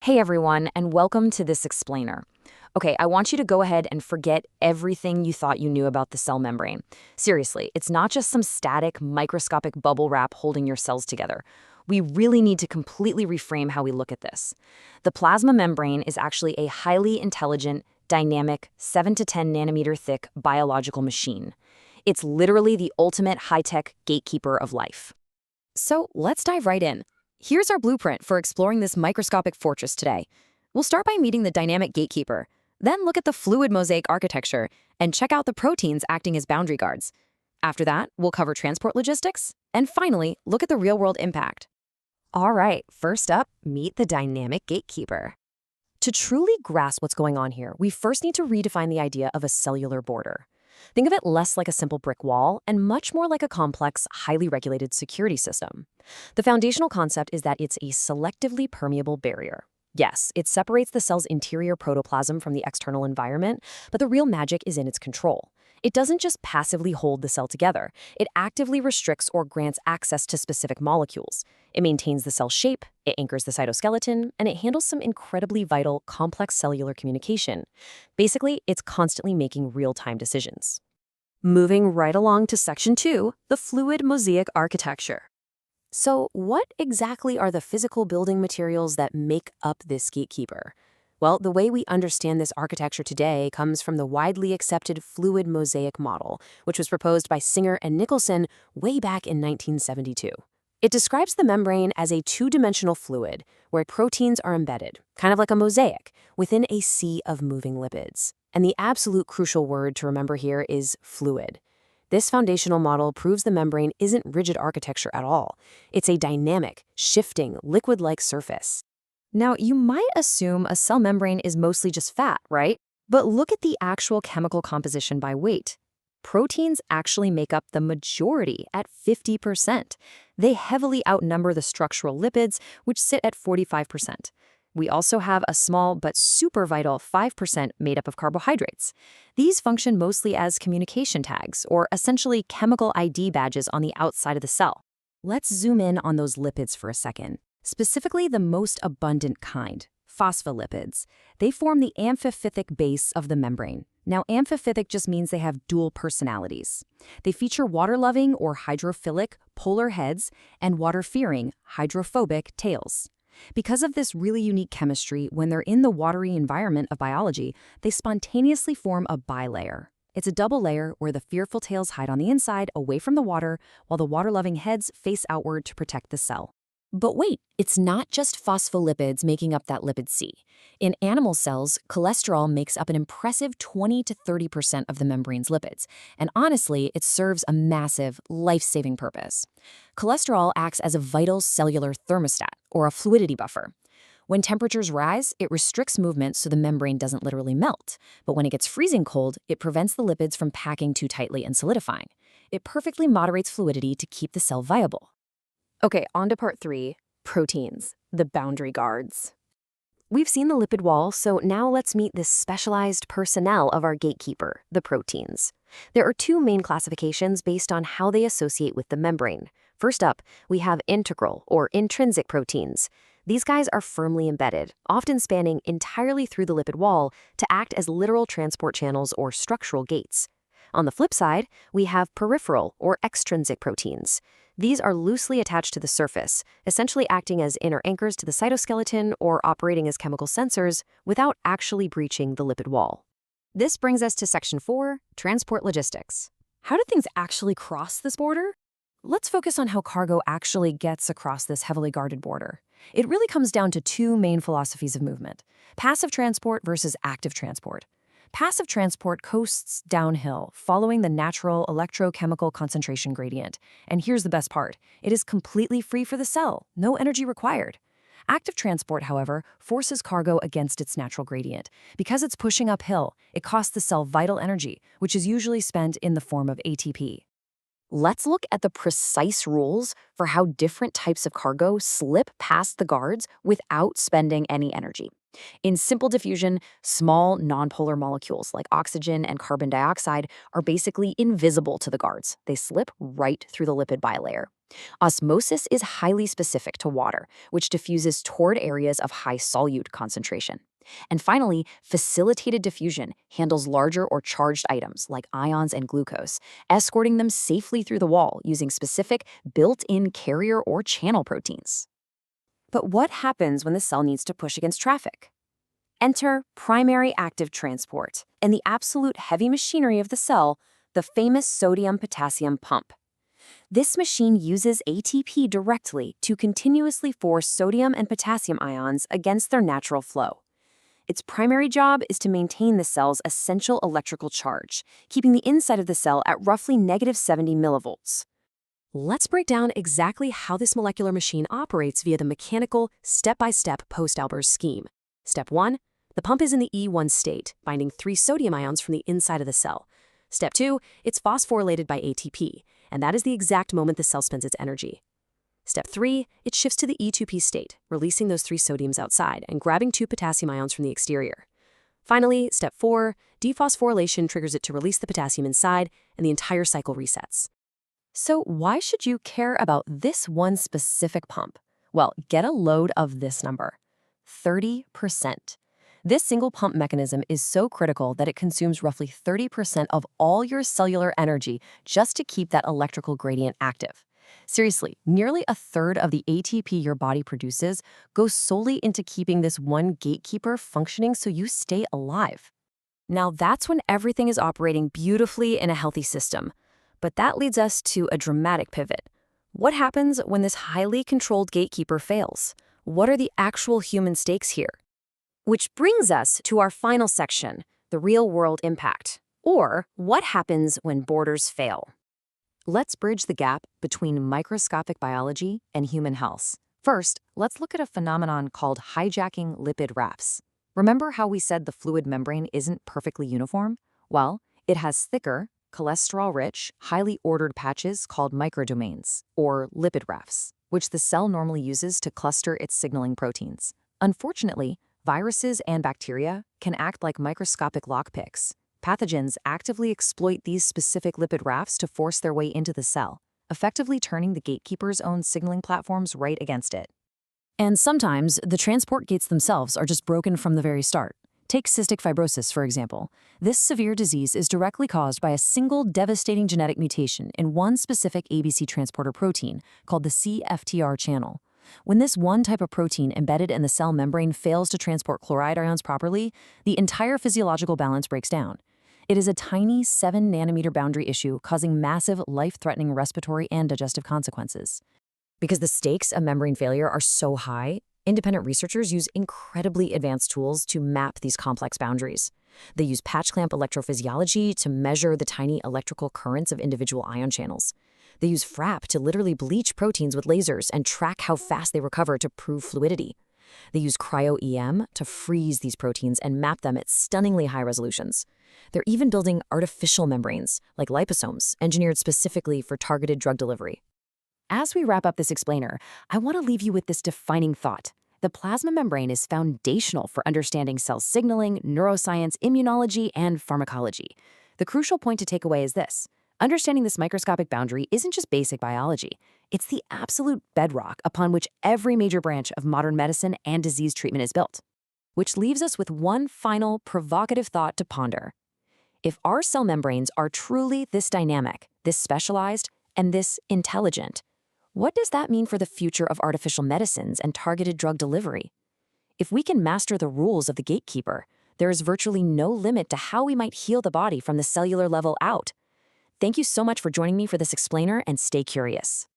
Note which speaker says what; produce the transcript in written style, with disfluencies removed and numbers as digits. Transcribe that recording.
Speaker 1: Hey everyone, and welcome to this explainer. Okay, I want you to go ahead and forget everything you thought you knew about the cell membrane. Seriously, it's not just some static, microscopic bubble wrap holding your cells together. We really need to completely reframe how we look at this. The plasma membrane is actually a highly intelligent, dynamic, 7 to 10 nanometer thick biological machine. It's literally the ultimate high-tech gatekeeper of life. So let's dive right in. Here's our blueprint for exploring this microscopic fortress today. We'll start by meeting the dynamic gatekeeper, then look at the fluid mosaic architecture, and check out the proteins acting as boundary guards. After that, we'll cover transport logistics, and finally, look at the real-world impact. All right, first up, meet the dynamic gatekeeper. To truly grasp what's going on here, we first need to redefine the idea of a cellular border. Think of it less like a simple brick wall and much more like a complex, highly regulated security system. The foundational concept is that it's a selectively permeable barrier. Yes, it separates the cell's interior protoplasm from the external environment, but the real magic is in its control. It doesn't just passively hold the cell together. It actively restricts or grants access to specific molecules. It maintains the cell shape, it anchors the cytoskeleton, and it handles some incredibly vital, complex cellular communication. Basically, it's constantly making real-time decisions. Moving right along to Section 2, the fluid mosaic architecture. So, what exactly are the physical building materials that make up this gatekeeper? Well, the way we understand this architecture today comes from the widely accepted fluid mosaic model, which was proposed by Singer and Nicholson way back in 1972. It describes the membrane as a two-dimensional fluid where proteins are embedded, kind of like a mosaic, within a sea of moving lipids. And the absolute crucial word to remember here is fluid. This foundational model proves the membrane isn't rigid architecture at all. It's a dynamic, shifting, liquid-like surface. Now, you might assume a cell membrane is mostly just fat, right? But look at the actual chemical composition by weight. Proteins actually make up the majority at 50%. They heavily outnumber the structural lipids, which sit at 45%. We also have a small but super vital 5% made up of carbohydrates. These function mostly as communication tags, or essentially chemical ID badges on the outside of the cell. Let's zoom in on those lipids for a second. Specifically the most abundant kind, phospholipids. They form the amphiphytic base of the membrane. Now, amphiphytic just means they have dual personalities. They feature water-loving or hydrophilic polar heads and water-fearing hydrophobic tails. Because of this really unique chemistry, when they're in the watery environment of biology, they spontaneously form a bilayer. It's a double layer where the fearful tails hide on the inside away from the water, while the water-loving heads face outward to protect the cell. But wait, it's not just phospholipids making up that lipid sea. In animal cells, cholesterol makes up an impressive 20 to 30% of the membrane's lipids, and honestly, it serves a massive, life-saving purpose. Cholesterol acts as a vital cellular thermostat, or a fluidity buffer. When temperatures rise, it restricts movement so the membrane doesn't literally melt. But when it gets freezing cold, it prevents the lipids from packing too tightly and solidifying. It perfectly moderates fluidity to keep the cell viable. Okay, on to part 3, proteins, the boundary guards. We've seen the lipid wall, so now let's meet the specialized personnel of our gatekeeper, the proteins. There are 2 main classifications based on how they associate with the membrane. First up, we have integral or intrinsic proteins. These guys are firmly embedded, often spanning entirely through the lipid wall to act as literal transport channels or structural gates. On the flip side, we have peripheral or extrinsic proteins. These are loosely attached to the surface, essentially acting as inner anchors to the cytoskeleton or operating as chemical sensors without actually breaching the lipid wall. This brings us to Section 4, transport logistics. How do things actually cross this border? Let's focus on how cargo actually gets across this heavily guarded border. It really comes down to 2 main philosophies of movement: passive transport versus active transport. Passive transport coasts downhill, following the natural electrochemical concentration gradient. And here's the best part: it is completely free for the cell, no energy required. Active transport, however, forces cargo against its natural gradient. Because it's pushing uphill, it costs the cell vital energy, which is usually spent in the form of ATP. Let's look at the precise rules for how different types of cargo slip past the guards without spending any energy. In simple diffusion, small nonpolar molecules like oxygen and carbon dioxide are basically invisible to the guards. They slip right through the lipid bilayer. Osmosis is highly specific to water, which diffuses toward areas of high solute concentration. And finally, facilitated diffusion handles larger or charged items like ions and glucose, escorting them safely through the wall using specific built-in carrier or channel proteins. But what happens when the cell needs to push against traffic? Enter primary active transport and the absolute heavy machinery of the cell, the famous sodium-potassium pump. This machine uses ATP directly to continuously force sodium and potassium ions against their natural flow. Its primary job is to maintain the cell's essential electrical charge, keeping the inside of the cell at roughly -70 millivolts. Let's break down exactly how this molecular machine operates via the mechanical, step-by-step Post-Albers scheme. Step 1. The pump is in the E1 state, binding 3 sodium ions from the inside of the cell. Step 2. It's phosphorylated by ATP, and that is the exact moment the cell spends its energy. Step 3. It shifts to the E2P state, releasing those 3 sodiums outside and grabbing 2 potassium ions from the exterior. Finally, Step 4. Dephosphorylation triggers it to release the potassium inside, and the entire cycle resets. So why should you care about this one specific pump? Well, get a load of this number: 30%. This single pump mechanism is so critical that it consumes roughly 30% of all your cellular energy just to keep that electrical gradient active. Seriously, nearly a third of the ATP your body produces goes solely into keeping this one gatekeeper functioning so you stay alive. Now that's when everything is operating beautifully in a healthy system. But that leads us to a dramatic pivot. What happens when this highly controlled gatekeeper fails? What are the actual human stakes here? Which brings us to our final section, the real-world impact, or what happens when borders fail. Let's bridge the gap between microscopic biology and human health. First, let's look at a phenomenon called hijacking lipid rafts. Remember how we said the fluid membrane isn't perfectly uniform? Well, it has thicker, cholesterol-rich, highly ordered patches called microdomains, or lipid rafts, which the cell normally uses to cluster its signaling proteins. Unfortunately, viruses and bacteria can act like microscopic lockpicks. Pathogens actively exploit these specific lipid rafts to force their way into the cell, effectively turning the gatekeeper's own signaling platforms right against it. And sometimes, the transport gates themselves are just broken from the very start. Take cystic fibrosis, for example. This severe disease is directly caused by a single devastating genetic mutation in one specific ABC transporter protein called the CFTR channel. When this one type of protein embedded in the cell membrane fails to transport chloride ions properly, the entire physiological balance breaks down. It is a tiny 7-nanometer boundary issue causing massive, life-threatening respiratory and digestive consequences. Because the stakes of membrane failure are so high, independent researchers use incredibly advanced tools to map these complex boundaries. They use patch clamp electrophysiology to measure the tiny electrical currents of individual ion channels. They use FRAP to literally bleach proteins with lasers and track how fast they recover to prove fluidity. They use cryo-EM to freeze these proteins and map them at stunningly high resolutions. They're even building artificial membranes, like liposomes, engineered specifically for targeted drug delivery. As we wrap up this explainer, I want to leave you with this defining thought. The plasma membrane is foundational for understanding cell signaling, neuroscience, immunology, and pharmacology. The crucial point to take away is this: understanding this microscopic boundary isn't just basic biology. It's the absolute bedrock upon which every major branch of modern medicine and disease treatment is built. Which leaves us with one final provocative thought to ponder. If our cell membranes are truly this dynamic, this specialized, and this intelligent, what does that mean for the future of artificial medicines and targeted drug delivery? If we can master the rules of the gatekeeper, there is virtually no limit to how we might heal the body from the cellular level out. Thank you so much for joining me for this explainer, and stay curious.